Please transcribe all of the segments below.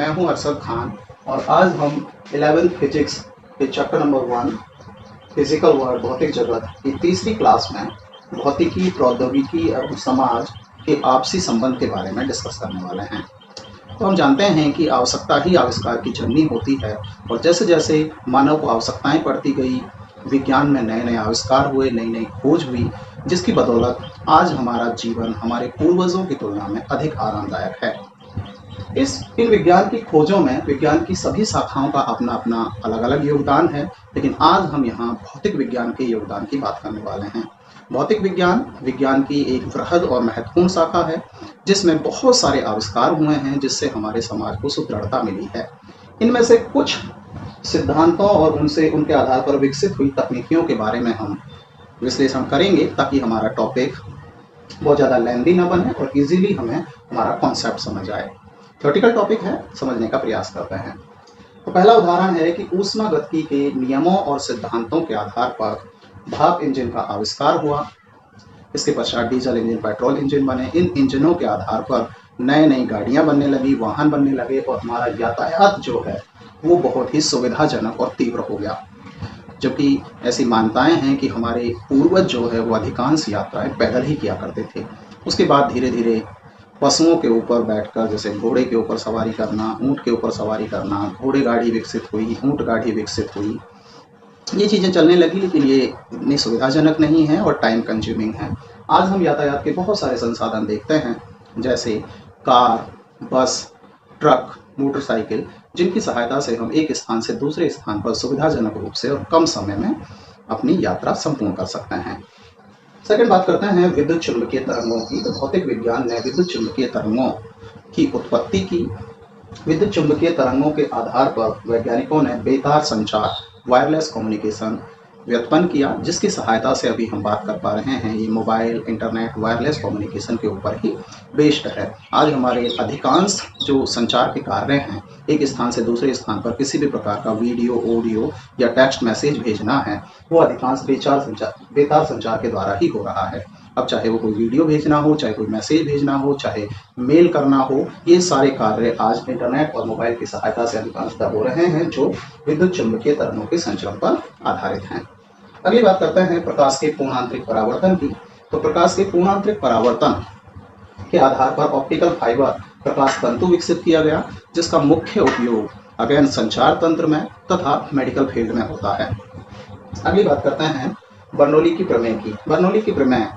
हूं अरशद खान और आज हम 11th फिजिक्स के चैप्टर नंबर 1 फिजिकल वर्ल्ड भौतिक जगत की तीसरी क्लास में भौतिकी, प्रौद्योगिकी और समाज के आपसी संबंध के बारे में डिस्कस करने वाले हैं। तो हम जानते हैं कि आवश्यकता ही आविष्कार की जननी होती है और जैसे जैसे मानव को आवश्यकताएं बढ़ती गई, विज्ञान में नए नए आविष्कार हुए, नई नई खोज हुई, जिसकी बदौलत आज हमारा जीवन हमारे पूर्वजों की तुलना में अधिक आरामदायक है। इन विज्ञान की खोजों में विज्ञान की सभी शाखाओं का अपना अपना अलग अलग योगदान है, लेकिन आज हम यहाँ भौतिक विज्ञान के योगदान की बात करने वाले हैं। भौतिक विज्ञान की एक वृहद और महत्वपूर्ण शाखा है जिसमें बहुत सारे आविष्कार हुए हैं जिससे हमारे समाज को सुदृढ़ता मिली है। इनमें से कुछ सिद्धांतों और उनके आधार पर विकसित हुई तकनीकियों के बारे में हम विश्लेषण करेंगे ताकि हमारा टॉपिक बहुत ज़्यादा लेंदी ना बने और इजीली हमें हमारा कॉन्सेप्ट समझ आए। थ्योरेटिकल टॉपिक है, समझने का प्रयास करते हैं। तो पहला उदाहरण है कि ऊष्मागतिकी के नियमों और सिद्धांतों के आधार पर भाप इंजन का आविष्कार हुआ। इसके पश्चात डीजल इंजन, पेट्रोल इंजन बने। इन इंजनों के आधार पर नई नई गाड़ियां बनने लगी, वाहन बनने लगे और हमारा यातायात जो है वो बहुत ही सुविधाजनक और तीव्र हो गया। जबकि ऐसी मान्यताएं हैं कि हमारे पूर्वज जो है वो अधिकांश यात्राएं पैदल ही किया करते थे। उसके बाद धीरे धीरे पशुओं के ऊपर बैठकर, जैसे घोड़े के ऊपर सवारी करना, ऊँट के ऊपर सवारी करना, घोड़े गाड़ी विकसित हुई, ऊँट गाड़ी विकसित हुई। ये चीज़ें चलने लगी, लेकिन ये इतनी सुविधाजनक नहीं है और टाइम कंज्यूमिंग है। आज हम यातायात के बहुत सारे संसाधन देखते हैं, जैसे कार, बस, ट्रक, मोटरसाइकिल, जिनकी सहायता से हम एक स्थान से दूसरे स्थान पर सुविधाजनक रूप से और कम समय में अपनी यात्रा संपूर्ण कर सकते हैं। सेकंड बात करते हैं विद्युत चुंबकीय तरंगों की। तो भौतिक विज्ञान ने विद्युत चुंबकीय तरंगों की उत्पत्ति की। विद्युत चुंबकीय तरंगों के आधार पर वैज्ञानिकों ने बेतार संचार, वायरलेस कम्युनिकेशन व्युत्पन्न किया, जिसकी सहायता से अभी हम बात कर पा रहे हैं। ये मोबाइल, इंटरनेट, वायरलेस कम्युनिकेशन के ऊपर ही बेस्ड है। आज हमारे अधिकांश जो संचार के कार्य हैं, एक स्थान से दूसरे स्थान पर किसी भी प्रकार का वीडियो, ऑडियो या टेक्स्ट मैसेज भेजना है, वो अधिकांश बेतार संचार के द्वारा ही हो रहा है। अब चाहे वो कोई वीडियो भेजना हो, चाहे कोई मैसेज भेजना हो, चाहे मेल करना हो, ये सारे कार्य आज इंटरनेट और मोबाइल की सहायता से अधिकांशतः हो रहे हैं, जो विद्युत चुंबकीय तरंगों के संचरण पर आधारित हैं। अगली बात करते हैं प्रकाश के पूर्णांतरिक परावर्तन की। तो प्रकाश के पूर्णांतरिक परावर्तन के आधार पर ऑप्टिकल फाइबर प्रकाश तंतु विकसित किया गया, जिसका मुख्य उपयोग अगेन संचार तंत्र में तथा मेडिकल फील्ड में होता है। अगली बात करते हैं बर्नौली की प्रमेय की। बर्नौली की प्रमेय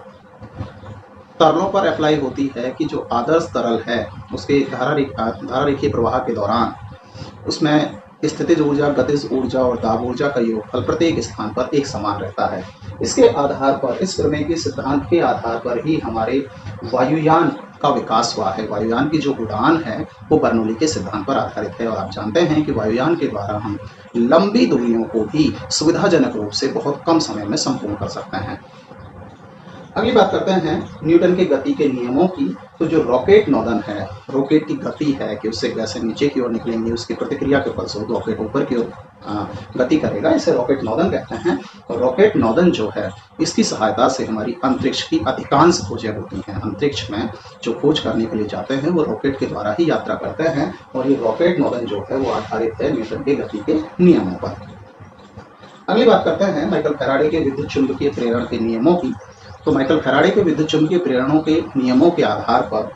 तरलों पर अप्लाई होती है कि जो आदर्श तरल है उसके धारा रेखीय प्रवाह के दौरान उसमें स्थितिज ऊर्जा, गतिज ऊर्जा और दाब ऊर्जा का योगफल प्रत्येक स्थान पर एक समान रहता है। इसके आधार पर, इस प्रमेय के सिद्धांत के आधार पर ही हमारे वायुयान का विकास हुआ है। वायुयान की जो उड़ान है वो बर्नौली के सिद्धांत पर आधारित है और आप जानते हैं कि वायुयान के द्वारा हम लंबी दूरियों को भी सुविधाजनक रूप से बहुत कम समय में संपूर्ण कर सकते हैं। अगली बात करते हैं न्यूटन के गति के नियमों की। तो जो रॉकेट नोदन है, रॉकेट की गति है कि उससे गैसें नीचे की ओर निकलेंगी, उसकी प्रतिक्रिया के फलस्वरूप रॉकेट ऊपर की ओर गति करेगा, इसे रॉकेट नोदन कहते हैं। और रॉकेट नोदन जो है, इसकी सहायता से हमारी अंतरिक्ष की अधिकांश खोजें होती हैं। अंतरिक्ष में जो खोज करने के लिए जाते हैं वो रॉकेट के द्वारा ही यात्रा करते हैं और ये रॉकेट नोदन जो है वो आधारित है न्यूटन के गति के नियमों पर। अगली बात करते हैं माइकल फैराडे के विद्युत चुंबकीय प्रेरण के नियमों की। तो माइकल फैराडे के विद्युत चुंबकीय प्रेरणों के नियमों के आधार पर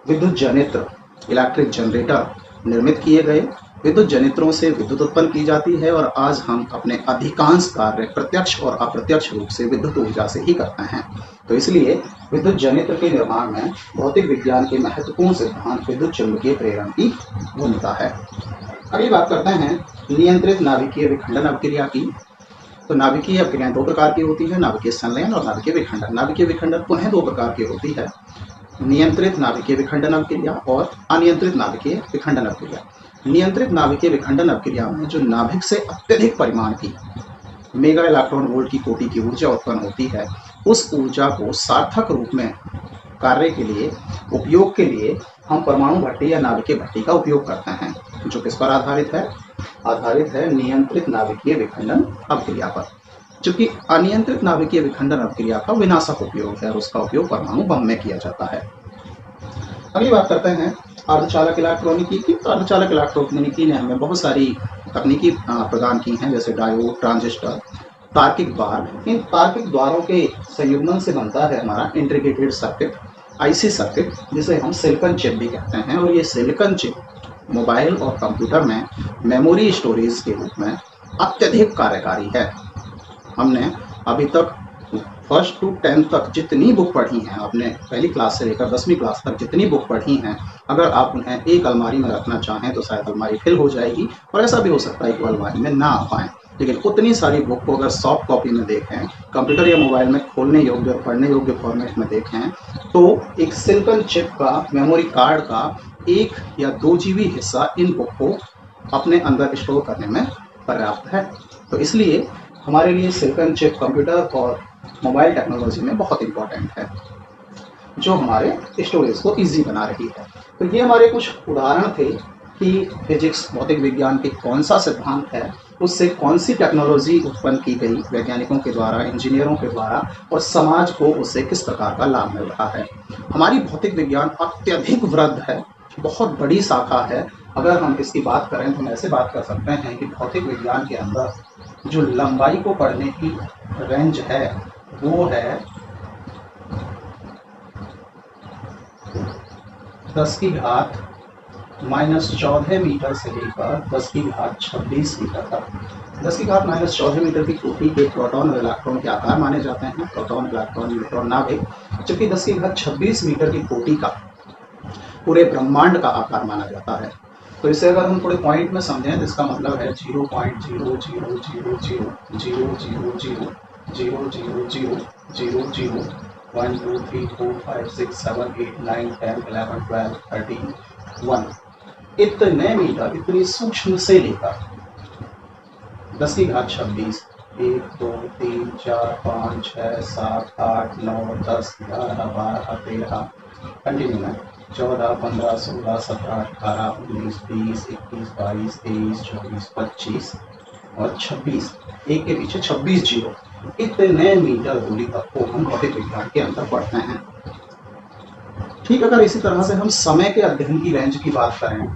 विद्युत जनित्र, इलेक्ट्रिक जनरेटर निर्मित किए गए। विद्युत जनित्रों से विद्युत उत्पन्न की जाती है और आज हम अपने अधिकांश कार्य प्रत्यक्ष और अप्रत्यक्ष रूप से विद्युत ऊर्जा से ही करते हैं। तो इसलिए विद्युत जनित्र के निर्माण में भौतिक विज्ञान के महत्वपूर्ण सिद्धांत विद्युत चुंबकीय प्रेरण की भूमिका है। अगली बात करते हैं नियंत्रित नाभिकीय विखंडन अभिक्रिया की। तो नाभिकीय अभिक्रियाएं दो प्रकार की होती है, नाभिकीय संलयन और नाभिकीय विखंडन। नाभिकीय विखंडन पुनः दो प्रकार की होती है, नियंत्रित नाभिकीय विखंडन अभिक्रिया और अनियंत्रित नाभिकीय विखंडन अभिक्रिया। नियंत्रित नाभिकीय विखंडन अभिक्रिया में जो नाभिक से अत्यधिक परिमाण की मेगा इलेक्ट्रॉन वोल्ट की कोटि की ऊर्जा उत्पन्न होती है, उस ऊर्जा को सार्थक रूप में कार्य के लिए, उपयोग के लिए हम परमाणु भट्टी या नाभिकीय भट्टी का उपयोग करते हैं, जो किस पर आधारित है? आधारित है नियंत्रित नाभिकीय विखंडन अभिक्रिया पर। जबकि अनियंत्रित नाभिकीय विखंडन अभिक्रिया का विनाशक उपयोग है और उसका उपयोग परमाणु बम में किया जाता है। अगली बात करते हैं अर्धचालक इलेक्ट्रॉनिकी की, तो अर्धचालक इलेक्ट्रॉनिकी ने हमें बहुत सारी तकनीकी प्रदान की हैं, जैसे डायोड, ट्रांजिस्टर, तार्किक द्वार। इन तार्किक द्वारों के संयुग्मन से बनता है हमारा इंटीग्रेटेड सर्किट, आईसी सर्किट, जिसे हम सिलिकॉन चिप भी कहते हैं। और ये सिलिकॉन चिप मोबाइल और कंप्यूटर में मेमोरी स्टोरेज के रूप में अत्यधिक कार्यकारी है। हमने अभी तक फर्स्ट टू 10th तक जितनी बुक पढ़ी हैं, आपने पहली क्लास से लेकर 10वीं क्लास तक जितनी बुक पढ़ी हैं, अगर आप उन्हें एक अलमारी में रखना चाहें तो शायद अलमारी फिल हो जाएगी, और ऐसा भी हो सकता है कि वो अलमारी में ना आ पाएँ। लेकिन उतनी सारी बुक को अगर सॉफ्ट कॉपी में देखें, कंप्यूटर या मोबाइल में खोलने योग्य और पढ़ने योग्य फॉर्मेट में देखें, तो एक सिलिकॉन चिप का मेमोरी कार्ड का 1 या 2 GB हिस्सा इन बुक को अपने अंदर स्टोर करने में पर्याप्त है। तो इसलिए हमारे लिए सिलिकॉन चिप कंप्यूटर और मोबाइल टेक्नोलॉजी में बहुत इंपॉर्टेंट है, जो हमारे स्टोरेज को ईजी बना रही है। तो ये हमारे कुछ उदाहरण थे कि फिजिक्स, भौतिक विज्ञान के कौन सा सिद्धांत है, उससे कौन सी टेक्नोलॉजी उत्पन्न की गई वैज्ञानिकों के द्वारा, इंजीनियरों के द्वारा, और समाज को उससे किस प्रकार का लाभ मिल रहा है। हमारी भौतिक विज्ञान अत्यधिक वृहद है, बहुत बड़ी शाखा है। अगर हम इसकी बात करें तो हम ऐसे बात कर सकते हैं कि भौतिक विज्ञान के अंदर जो लंबाई को पढ़ने की रेंज है वो है 10⁻⁻14 मीटर से लेकर 10⁻26 मीटर तक। 10⁻⁻14 मीटर की कोटि के प्रोटॉन और इलेक्ट्रॉन के आकार माने जाते हैं, प्रोटॉन, इलेक्ट्रॉन, न्यूट्रॉन, नाभिक। जबकि 10⁻26 मीटर की कोटि का पूरे ब्रह्मांड का आकार माना जाता है। तो इसे अगर हम थोड़े पॉइंट में समझें तो इसका मतलब है 0.00000000000 1 2 3 4 5 6 7 8 9 10 11 12 13 1 इतने मीटर, इतनी सूक्ष्म से लेकर 10⁻26 1 2 3 4 5 6 7 8 9 10 11 12 13 कंटिन्यू में 14 15 16 17 18 19 20 21 22 23 24 25 और 26, एक के पीछे 26 जीरो, इतने मीटर दूरी तक को हम भौतिक विज्ञान के अंदर पढ़ते हैं। ठीक, अगर इसी तरह से हम समय के अध्ययन की रेंज की बात करें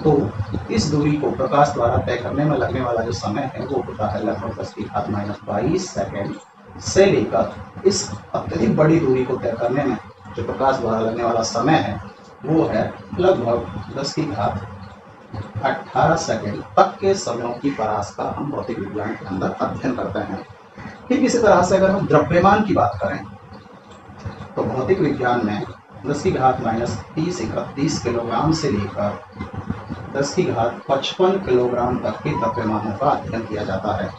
तो इस दूरी को प्रकाश द्वारा तय करने में लगने वाला जो समय है वो होता है लगभग 10⁻22 सेकेंड से लेकर इस अत्यधिक बड़ी दूरी को तय करने में जो प्रकाश द्वारा लगने वाला समय है वो है लगभग 10⁻18 सेकेंड तक के समयों की परास का हम भौतिक विज्ञान के अंदर अध्ययन करते हैं। ठीक इसी तरह से अगर हम द्रव्यमान की बात करें तो भौतिक विज्ञान में 10⁻30-31 किलोग्राम से लेकर 10⁻55 किलोग्राम तक के द्रव्यमानों का अध्ययन किया जाता है।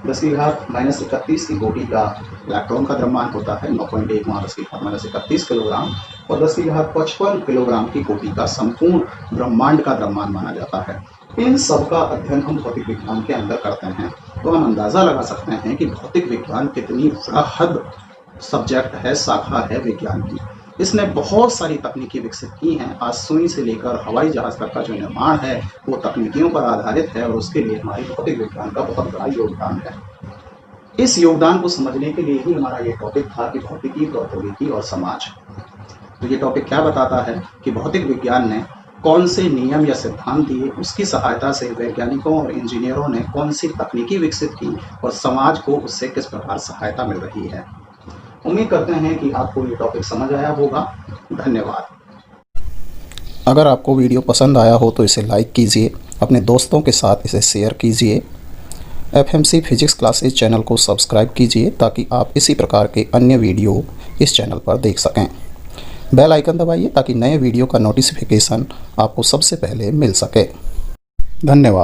10⁻31 की कोटि का इलेक्ट्रॉन का द्रव्यमान होता है 9.1 × 10⁻31 किलोग्राम, और 10⁻55 किलोग्राम की कोटि का संपूर्ण ब्रह्मांड का द्रव्यमान माना जाता है। इन सब का अध्ययन हम भौतिक विज्ञान के अंदर करते हैं। तो हम अंदाजा लगा सकते हैं कि भौतिक विज्ञान कितनी वृहद सब्जेक्ट है, शाखा है विज्ञान की। इसने बहुत सारी तकनीकी विकसित की हैं। आज सुई से लेकर हवाई जहाज तक का जो निर्माण है वो तकनीकियों पर आधारित है, और उसके लिए हमारी भौतिक विज्ञान का बहुत बड़ा योगदान है। इस योगदान को समझने के लिए ही हमारा ये टॉपिक था कि भौतिकी, प्रौद्योगिकी और समाज। तो ये टॉपिक क्या बताता है कि भौतिक विज्ञान ने कौन से नियम या सिद्धांत दिए, उसकी सहायता से वैज्ञानिकों और इंजीनियरों ने कौन सी तकनीकी विकसित की, और समाज को उससे किस प्रकार सहायता मिल रही है। उम्मीद करते हैं कि आपको ये टॉपिक समझ आया होगा। धन्यवाद। अगर आपको वीडियो पसंद आया हो तो इसे लाइक कीजिए, अपने दोस्तों के साथ इसे शेयर कीजिए। FMC फिजिक्स क्लासेस चैनल को सब्सक्राइब कीजिए ताकि आप इसी प्रकार के अन्य वीडियो इस चैनल पर देख सकें। बेल आइकन दबाइए ताकि नए वीडियो का नोटिफिकेशन आपको सबसे पहले मिल सके। धन्यवाद।